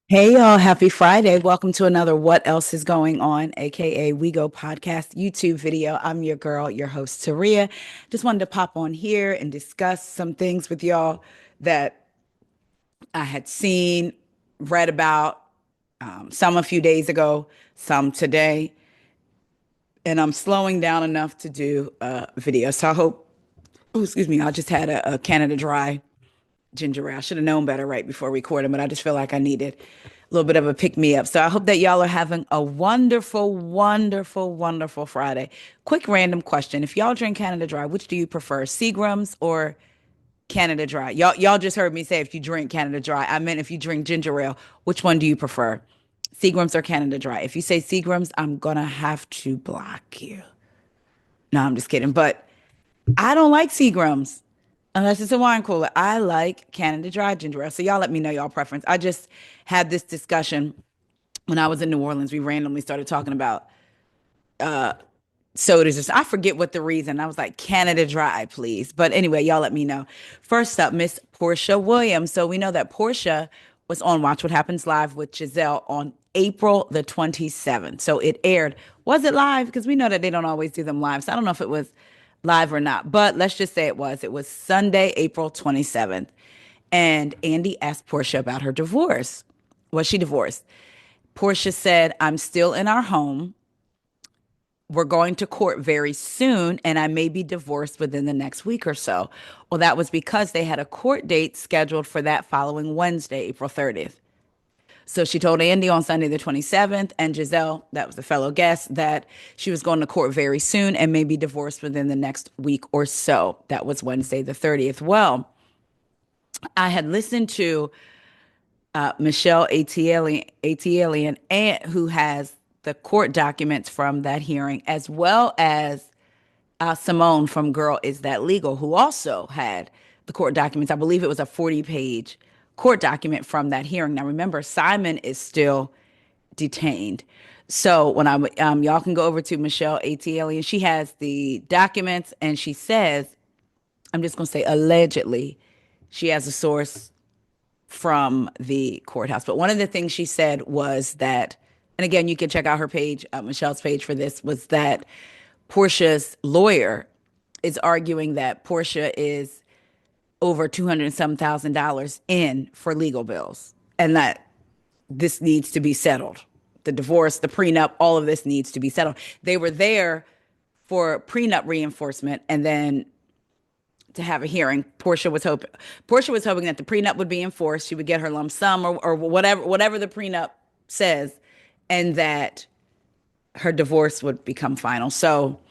Hey y'all, happy Friday. Welcome to another What Else is Going On, aka We Go podcast YouTube video. I'm your girl, your host, Taria. Just wanted to pop on here and discuss some things with y'all that I had seen, read about, some a few days ago, some today. And I'm slowing down enough to do a video. So I hope, oh, excuse me, I just had a Canada Dry ginger ale. I should have known better right before recording, but I just feel like I needed a little bit of a pick me up. So I hope that y'all are having a wonderful, wonderful, wonderful Friday. Quick random question. If y'all drink Canada Dry, which do you prefer, Seagram's or Canada Dry? Y'all just heard me say if you drink Canada Dry. I meant if you drink ginger ale, which one do you prefer? Seagram's or Canada Dry? If you say Seagram's, I'm gonna have to block you. No, I'm just kidding. But I don't like Seagram's unless it's a wine cooler. I like Canada Dry ginger ale. So y'all let me know y'all preference. I just had this discussion when I was in New Orleans. We randomly started talking about sodas. I forget what the reason. I was like, Canada Dry, please. But anyway, y'all let me know. First up, Miss Porsha Williams. So we know that Porsha was on Watch What Happens Live with Giselle on April the 27th. So it aired. Was it live? Because we know that they don't always do them live. So I don't know if it was live or not, but let's just say it was. It was Sunday, April 27th. And Andy asked Porsha about her divorce. Was she divorced? Porsha said, I'm still in our home. We're going to court very soon, and I may be divorced within the next week or so. Well, that was because they had a court date scheduled for that following Wednesday, April 30th. So she told Andy on Sunday the 27th and Giselle, that was the fellow guest, that she was going to court very soon and may be divorced within the next week or so. That was Wednesday the 30th. Well, I had listened to Michelle Atalian, aunt, who has the court documents from that hearing, as well as Simone from Girl Is That Legal, who also had the court documents. I believe it was a 40-page court document from that hearing. Now, remember, Simon is still detained. So when y'all can go over to Michelle Atalian, she has the documents, and she says, I'm just going to say allegedly, she has a source from the courthouse. But one of the things she said was that, and again, you can check out her page, Michelle's page for this, was that Porsha's lawyer is arguing that Porsha is over 200 and some $1,000 in for legal bills, and that this needs to be settled. The divorce, the prenup, all of this needs to be settled. They were there for prenup reinforcement, and then to have a hearing. Porsha was hoping that the prenup would be enforced. She would get her lump sum or whatever the prenup says, and that her divorce would become final. So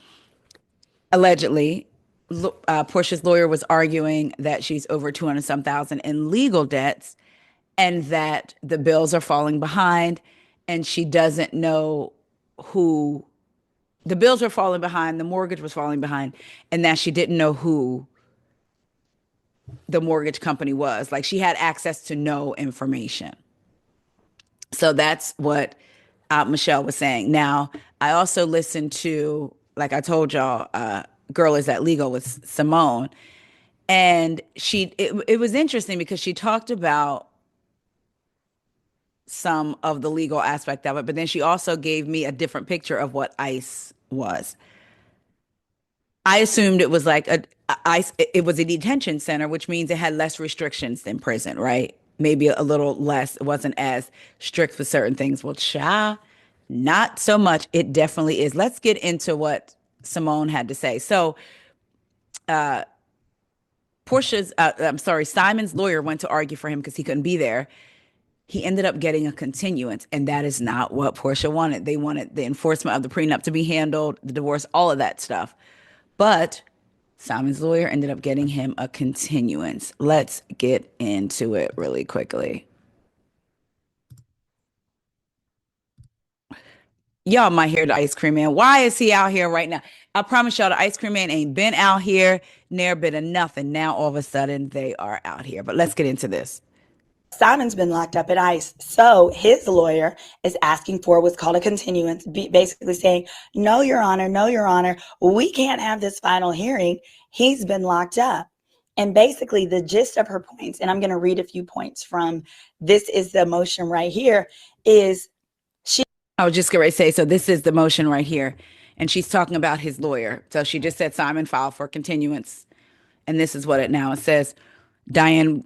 allegedly, Porsha's lawyer was arguing that she's over 200 some thousand in legal debts, and that the bills are falling behind, and she doesn't know who the bills were falling behind, the mortgage was falling behind, and that she didn't know who the mortgage company was. Like, she had access to no information. So that's what Michelle was saying. Now, I also listened to, like I told y'all, Girl Is That Legal with Simone. And it was interesting because she talked about some of the legal aspect of it, but then she also gave me a different picture of what ICE was. I assumed it was like it was a detention center, which means it had less restrictions than prison, right? Maybe a little less. It wasn't as strict with certain things. Well, not so much. It definitely is. Let's get into what Simone had to say. So, Simon's lawyer went to argue for him because he couldn't be there. He ended up getting a continuance, and that is not what Porsha wanted. They wanted the enforcement of the prenup to be handled, the divorce, all of that stuff. But Simon's lawyer ended up getting him a continuance. Let's get into it really quickly. Y'all might hear the ice cream man. Why is he out here right now? I promise y'all, the ice cream man ain't been out here, near bit of nothing. Now all of a sudden they are out here. But let's get into this. Simon's been locked up at ICE. So his lawyer is asking for what's called a continuance, basically saying, no, Your Honor, no, Your Honor, we can't have this final hearing. He's been locked up. And basically, the gist of her points, and I'm going to read a few points from this is the motion right here, is she. I was just going to say, so this is the motion right here. And she's talking about his lawyer. So she just said Simon filed for continuance. And this is what it now it says. Porsha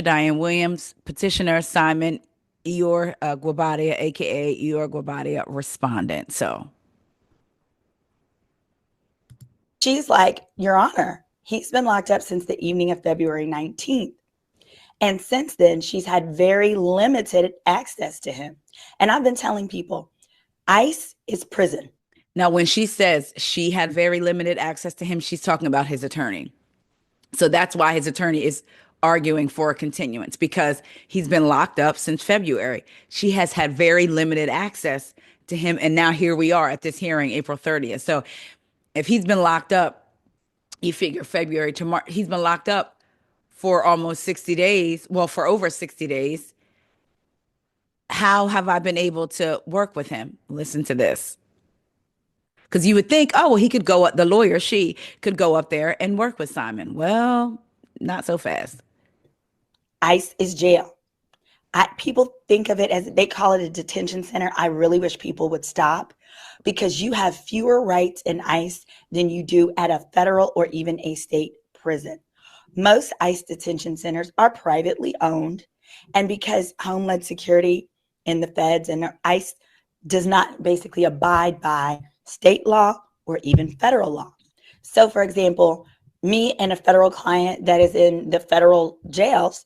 Diane Williams, petitioner Simon Eor Guabadia, aka Eor Guabadia, respondent. So She's like, Your Honor, he's been locked up since the evening of February 19th. And since then, she's had very limited access to him. And I've been telling people, ICE is prison. now, when she says she had very limited access to him, she's talking about his attorney. So that's why his attorney is arguing for a continuance because he's been locked up since February. She has had very limited access to him. And now here we are at this hearing, April 30th. So if he's been locked up, you figure February to March, he's been locked up for almost 60 days. Well, for over 60 days. How have I been able to work with him? Listen to this. Because you would think, oh, well, he could go up, the lawyer, she could go up there and work with Simon. Well, not so fast. ICE is jail. People think of it as they call it a detention center. I really wish people would stop because you have fewer rights in ICE than you do at a federal or even a state prison. Most ICE detention centers are privately owned. And because Homeland Security and the feds and ICE does not basically abide by state law or even federal law. So, for example, me and a federal client that is in the federal jails,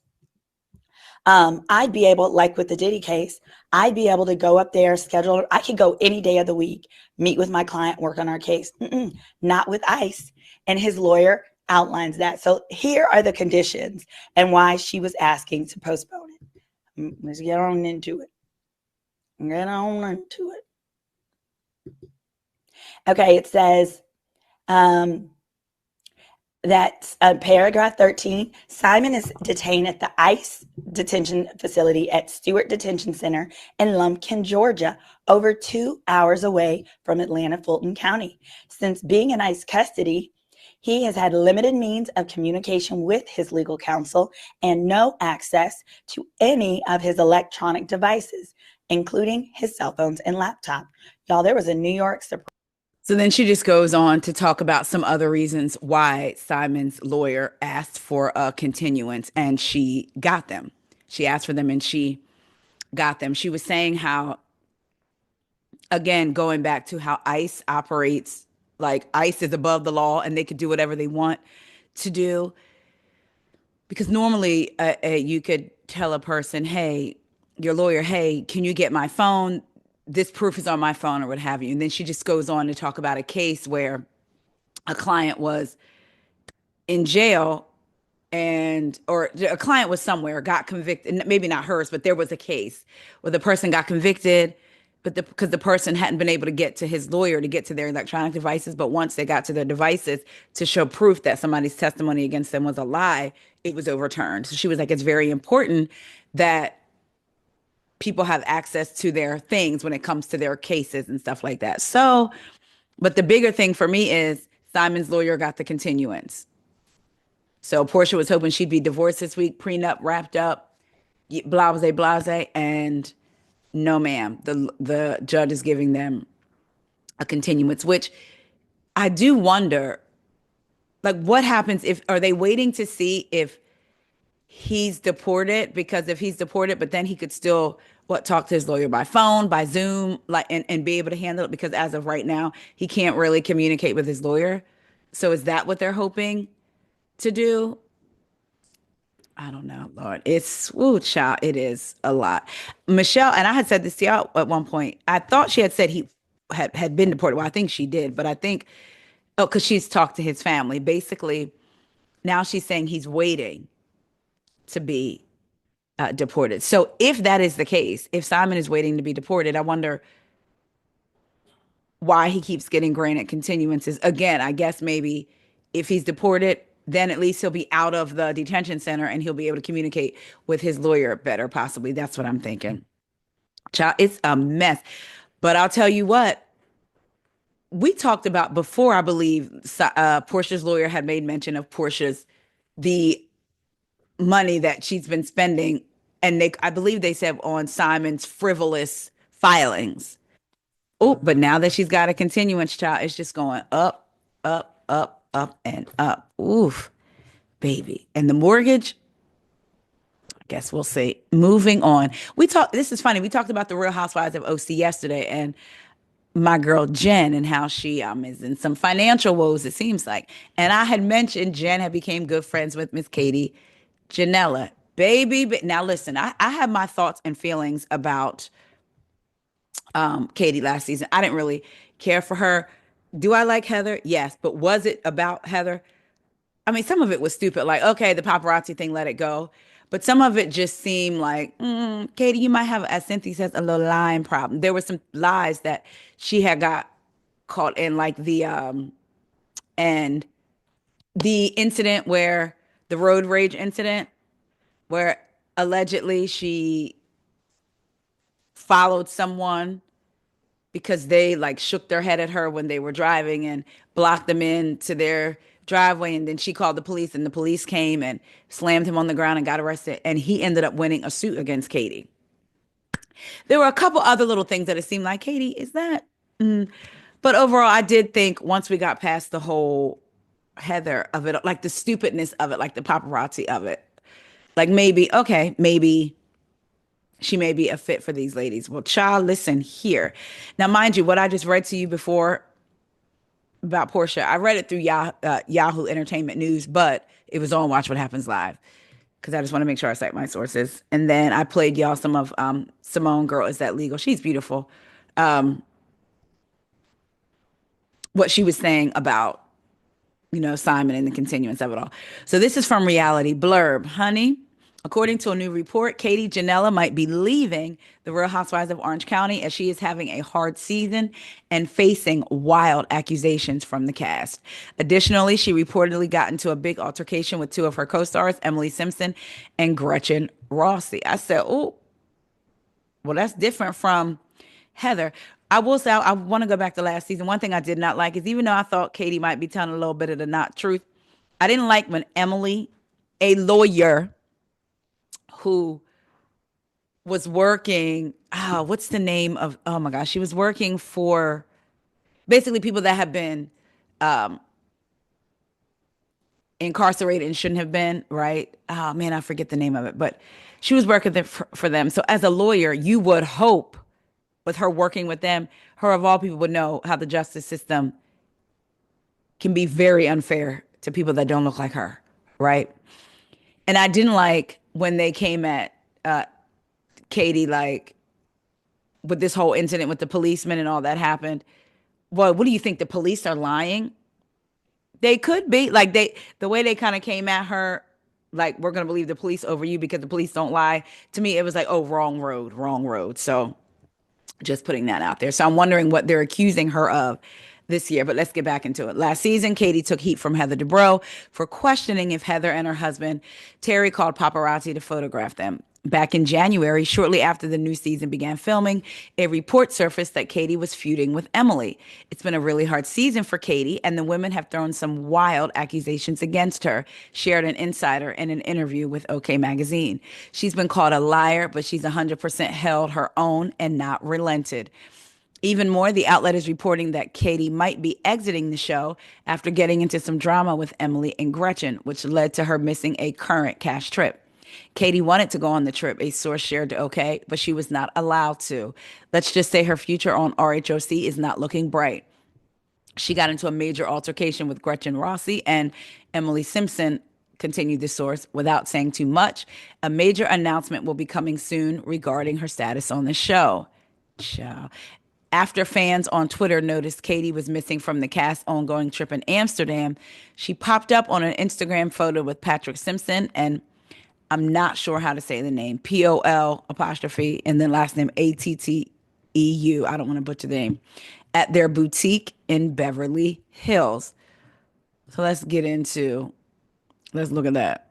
I'd be able, like with the Diddy case, I'd be able to go up there, schedule. I could go any day of the week, meet with my client, work on our case. Not with ICE. And his lawyer outlines that. So here are the conditions and why she was asking to postpone it. Let's get on into it. Okay, it says that paragraph 13, Simon is detained at the ICE detention facility at Stewart Detention Center in Lumpkin, Georgia, over 2 hours away from Atlanta, Fulton County. Since being in ICE custody, he has had limited means of communication with his legal counsel and no access to any of his electronic devices, including his cell phones and laptop. Y'all, there was a New York Supreme. So then she just goes on to talk about some other reasons why Simon's lawyer asked for a continuance and she got them. She asked for them and she got them. She was saying how, again, going back to how ICE operates, like ICE is above the law and they could do whatever they want to do. Because normally you could tell a person, hey, your lawyer, hey, can you get my phone? This proof is on my phone or what have you. And then she just goes on to talk about a case where a client was in jail or a client was somewhere, got convicted, maybe not hers, but there was a case where the person got convicted, but because the person hadn't been able to get to his lawyer to get to their electronic devices. But once they got to their devices to show proof that somebody's testimony against them was a lie, it was overturned. So she was like, it's very important that people have access to their things when it comes to their cases and stuff like that. So, but the bigger thing for me is Simon's lawyer got the continuance. So Porsha was hoping she'd be divorced this week, prenup wrapped up, blase, blase, and no, ma'am. The judge is giving them a continuance, which I do wonder, like, what happens if, are they waiting to see if he's deported? Because if he's deported, but then he could still talk to his lawyer by phone, by Zoom, like and be able to handle it, because as of right now, he can't really communicate with his lawyer. So is that what they're hoping to do? I don't know, Lord. It's child, it is a lot. Michelle, and I had said this to y'all at one point. I thought she had said he had been deported. Well, I think she did, but I think because she's talked to his family. Basically, now she's saying he's waiting to be deported. So if that is the case, if Simon is waiting to be deported, I wonder why he keeps getting granted continuances. Again, I guess maybe if he's deported, then at least he'll be out of the detention center and he'll be able to communicate with his lawyer better, possibly. That's what I'm thinking. Child, it's a mess. But I'll tell you what, we talked about before, I believe, Portia's lawyer had made mention of Portia's the money that she's been spending, and I believe they said on Simon's frivolous filings. Oh, but now that she's got a continuance, child, it's just going up, up, up, up, and up. Oof, baby. And the mortgage, I guess we'll see. Moving on. This is funny. We talked about the Real Housewives of OC yesterday, and my girl Jen and how she is in some financial woes, it seems like. And I had mentioned Jen had became good friends with Miss Katie Ginella. Baby, but now listen, I have my thoughts and feelings about Katie last season. I didn't really care for her. Do I like Heather? Yes. But was it about Heather? I mean, some of it was stupid, like, okay, the paparazzi thing, let it go. But some of it just seemed like, Katie, you might have, as Cynthia says, a little lying problem. There were some lies that she had got caught in, like and the incident where the road rage incident, where allegedly she followed someone because they like shook their head at her when they were driving and blocked them into their driveway, and then she called the police and the police came and slammed him on the ground and got arrested, and he ended up winning a suit against Katie. There were a couple other little things that it seemed like, Katie, is that but overall I did think once we got past the whole Heather of it, like the stupidness of it, like the paparazzi of it, like maybe okay, maybe she may be a fit for these ladies. Well, child, listen here. Now, mind you, what I just read to you before about Portia, I read it through Yahoo Entertainment News, but it was on Watch What Happens Live because I just want to make sure I cite my sources. And then I played y'all some of Simone Girl, Is That Legal? She's beautiful. Um, what she was saying about, Simon and the continuance of it all. So this is from Reality Blurb. Honey, according to a new report, Katie Ginella might be leaving the Real Housewives of Orange County as she is having a hard season and facing wild accusations from the cast. Additionally, she reportedly got into a big altercation with two of her co-stars, Emily Simpson and Gretchen Rossi. I said, oh, well, that's different from Heather. I will say I want to go back to last season. One thing I did not like is even though I thought Katie might be telling a little bit of the not truth, I didn't like when Emily, a lawyer who was working, what's the name of, oh my gosh, she was working for basically people that have been um, incarcerated and shouldn't have been, right? Oh man, I forget the name of it, but she was working there for them. So as a lawyer, you would hope with her working with them, her of all people would know how the justice system can be very unfair to people that don't look like her, right? And I didn't like when they came at Katie, like with this whole incident with the policeman and all that happened. Well, what do you think? The police are lying? They could be. Like the way they kind of came at her, like we're gonna believe the police over you because the police don't lie. To me, it was like, oh, wrong road, wrong road. So just putting that out there. So I'm wondering what they're accusing her of this year. But let's get back into it. Last season, Katie took heat from Heather Dubrow for questioning if Heather and her husband Terry called paparazzi to photograph them. Back in January, shortly after the new season began filming, a report surfaced that Katie was feuding with Emily. It's been a really hard season for Katie, and the women have thrown some wild accusations against her, shared an insider in an interview with OK Magazine. She's been called a liar, but she's 100% held her own and not relented. Even more, the outlet is reporting that Katie might be exiting the show after getting into some drama with Emily and Gretchen, which led to her missing a current cash trip. Katie wanted to go on the trip, a source shared to OK, but she was not allowed to. Let's just say her future on RHOC is not looking bright. She got into a major altercation with Gretchen Rossi and Emily Simpson, continued the source without saying too much. A major announcement will be coming soon regarding her status on the show. Ciao. After fans on Twitter noticed Katie was missing from the cast's ongoing trip in Amsterdam, she popped up on an Instagram photo with Patrick Simpson and I'm not sure how to say the name, Pol apostrophe, and then last name Atteu. I don't want to butcher the name, at their boutique in Beverly Hills. So let's look at that.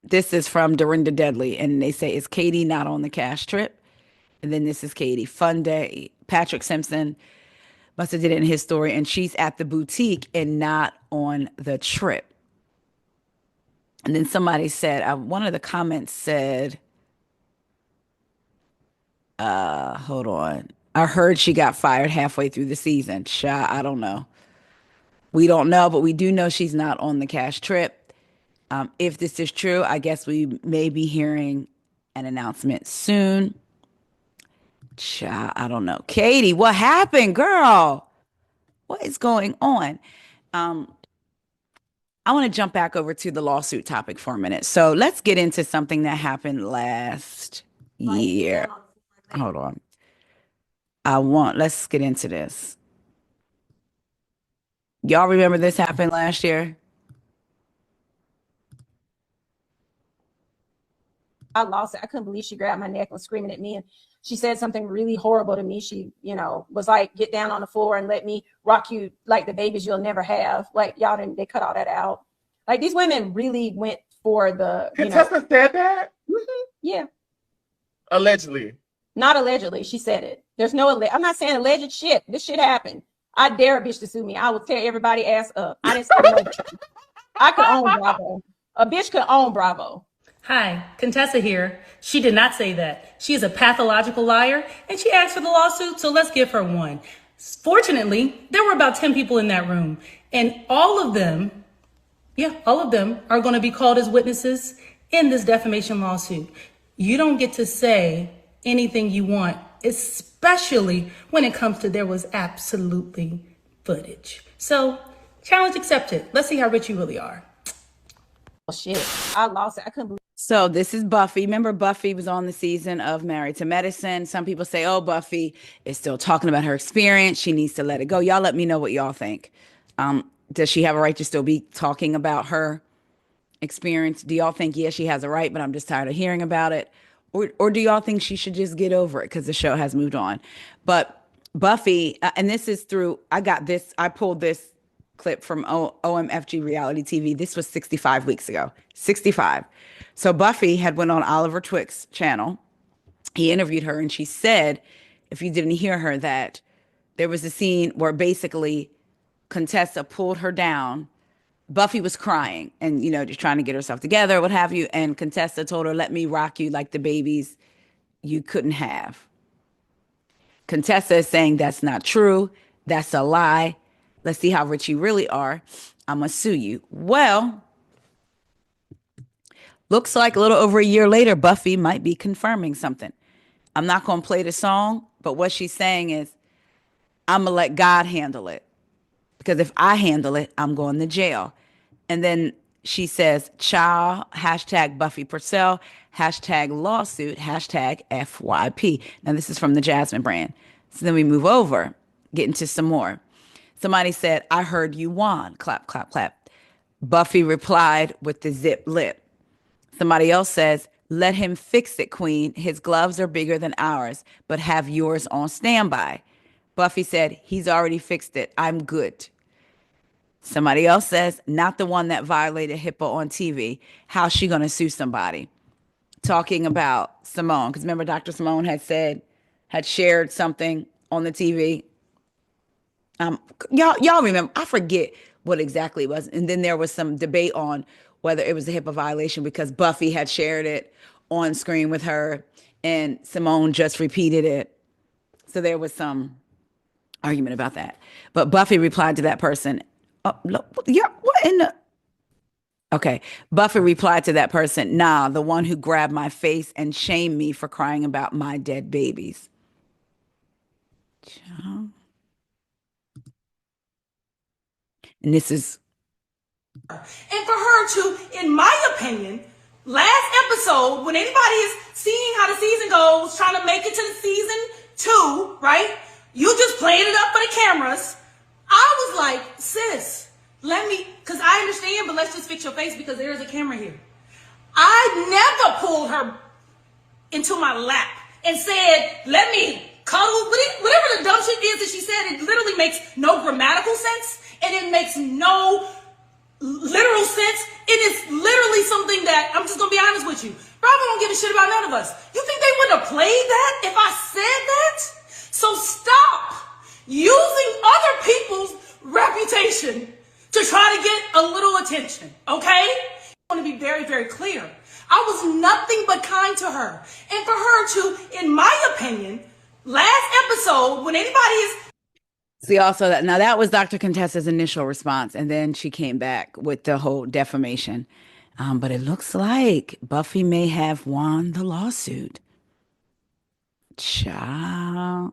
This is from Dorinda Deadly, and they say, is Katie not on the cash trip? And then this is Katie. Fun day. Patrick Simpson must have did it in his story, and she's at the boutique and not on the trip. And then somebody said, one of the comments said, hold on. I heard she got fired halfway through the season. I don't know. We don't know, but we do know she's not on the cash trip. If this is true, I guess we may be hearing an announcement soon. I don't know. Katie, what happened, girl? What is going on? I want to jump back over to the lawsuit topic for a minute. So let's get into something that happened last year. Hold on. Let's get into this. Y'all remember this happened last year? I lost it. I couldn't believe she grabbed my neck and was screaming at me. And she said something really horrible to me. She, was like, get down on the floor and let me rock you like the babies you'll never have. Like, they cut all that out. Like, these women really went for the, Contessa said that? Mm-hmm, yeah. Allegedly. Not allegedly. She said it. There's no, I'm not saying alleged shit. This shit happened. I dare a bitch to sue me. I will tear everybody ass up. I didn't say no. I could own Bravo. A bitch could own Bravo. Hi, Contessa here. She did not say that. She is a pathological liar, and she asked for the lawsuit, so let's give her one. Fortunately, there were about 10 people in that room, and all of them are going to be called as witnesses in this defamation lawsuit. You don't get to say anything you want, especially when it comes to there was absolutely footage. So, challenge accepted. Let's see how rich you really are. Oh, shit. I lost it. I couldn't believe. So this is Buffy. Remember, Buffy was on the season of Married to Medicine. Some people say, oh, Buffy is still talking about her experience. She needs to let it go. Y'all let me know what y'all think. Does she have a right to still be talking about her experience? Do y'all think, yeah, she has a right, but I'm just tired of hearing about it? Or do y'all think she should just get over it because the show has moved on? But Buffy, and this is through, I pulled this clip from OMFG Reality TV. This was 65 weeks ago. 65. So Buffy had went on Oliver Twick's channel. He interviewed her, and she said, if you didn't hear her, that there was a scene where basically Contessa pulled her down. Buffy was crying and, just trying to get herself together, what have you. And Contessa told her, let me rock you like the babies you couldn't have. Contessa is saying that's not true. That's a lie. Let's see how rich you really are. I'm going to sue you. Well, looks like a little over a year later, Buffy might be confirming something. I'm not going to play the song, but what she's saying is, I'm going to let God handle it. Because if I handle it, I'm going to jail. And then she says, child, hashtag Buffy Purcell, hashtag lawsuit, hashtag FYP. Now, this is from the Jasmine brand. So then we move over, get into some more. Somebody said, I heard you won. Clap, clap, clap. Buffy replied with the zip lip. Somebody else says, let him fix it, queen. His gloves are bigger than ours, but have yours on standby. Buffy said, he's already fixed it. I'm good. Somebody else says, not the one that violated HIPAA on TV. How's she going to sue somebody? Talking about Simone. Because remember, Dr. Simone had shared something on the TV. Y'all remember, I forget what exactly it was. And then there was some debate on whether it was a HIPAA violation because Buffy had shared it on screen with her and Simone just repeated it. So there was some argument about that. But Buffy replied to that person. Okay. Buffy replied to that person, nah, the one who grabbed my face and shamed me for crying about my dead babies. And this is. And for her to, in my opinion, last episode, when anybody is seeing how the season goes, trying to make it to the season 2, right? You just playing it up for the cameras. I was like, sis, because I understand, but let's just fix your face because there is a camera here. I never pulled her into my lap and said, let me cuddle. Whatever the dumb shit is that she said, it literally makes no grammatical sense and it makes no literal sense. It is literally something that, I'm just going to be honest with you, Bravo don't give a shit about none of us. You think they wouldn't have played that if I said that. So stop using other people's reputation to try to get a little attention, okay? I want to be very, very clear. I was nothing but kind to her. And for her to, in my opinion, last episode, when anybody is... See, also that was Dr. Contessa's initial response, and then she came back with the whole defamation. But it looks like Buffy may have won the lawsuit. Child.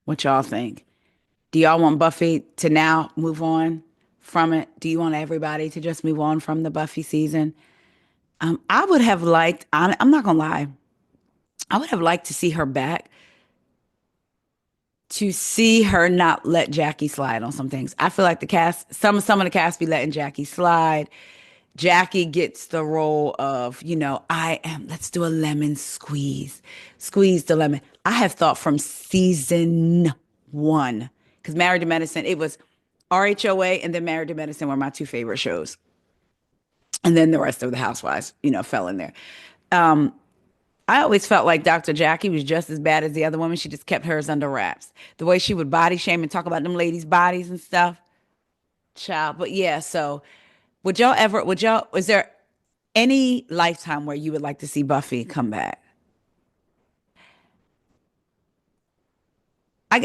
What y'all think? Do y'all want Buffy to now move on from it? Do you want everybody to just move on from the Buffy season? I would have liked, I'm not going to lie, I would have liked to see her back, to see her not let Jackie slide on some things. I feel like the cast, some of the cast be letting Jackie slide. Jackie gets the role of, let's do a lemon squeeze. Squeeze the lemon. I have thought from season 1, because Married to Medicine, it was RHOA and then Married to Medicine were my 2 favorite shows. And then the rest of the Housewives, fell in there. I always felt like Dr. Jackie was just as bad as the other woman. She just kept hers under wraps. The way she would body shame and talk about them ladies' bodies and stuff. Child. But yeah, so is there any lifetime where you would like to see Buffy come back?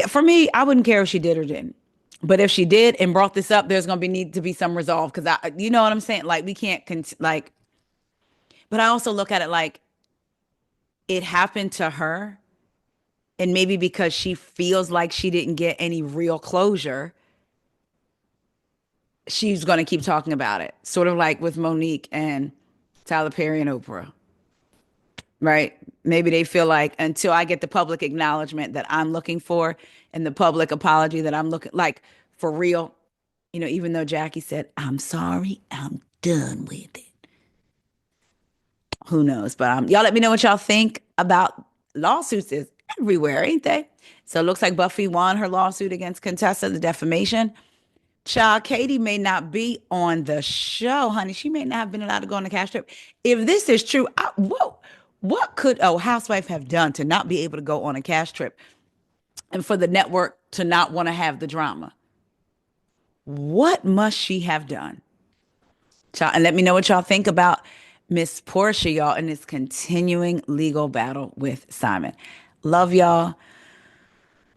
For me, I wouldn't care if she did or didn't. But if she did and brought this up, there's going to need to be some resolve, because you know what I'm saying? Like, we can't but I also look at it like it happened to her, and maybe because she feels like she didn't get any real closure, she's going to keep talking about it. Sort of like with Monique and Tyler Perry and Oprah, right? Maybe they feel like until I get the public acknowledgement that I'm looking for and the public apology that I'm looking, like, for real, even though Jackie said, I'm sorry, I'm done with it. Who knows? But y'all let me know what y'all think about lawsuits. Is everywhere, ain't they? So it looks like Buffy won her lawsuit against Contessa, the defamation. Child, Katie may not be on the show, honey. She may not have been allowed to go on a cash trip. If this is true, what could a housewife have done to not be able to go on a cash trip and for the network to not want to have the drama? What must she have done? Child, and let me know what y'all think about Miss Porsha, y'all, in this continuing legal battle with Simon. Love y'all.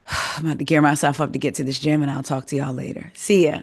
I'm about to gear myself up to get to this gym, and I'll talk to y'all later. See ya.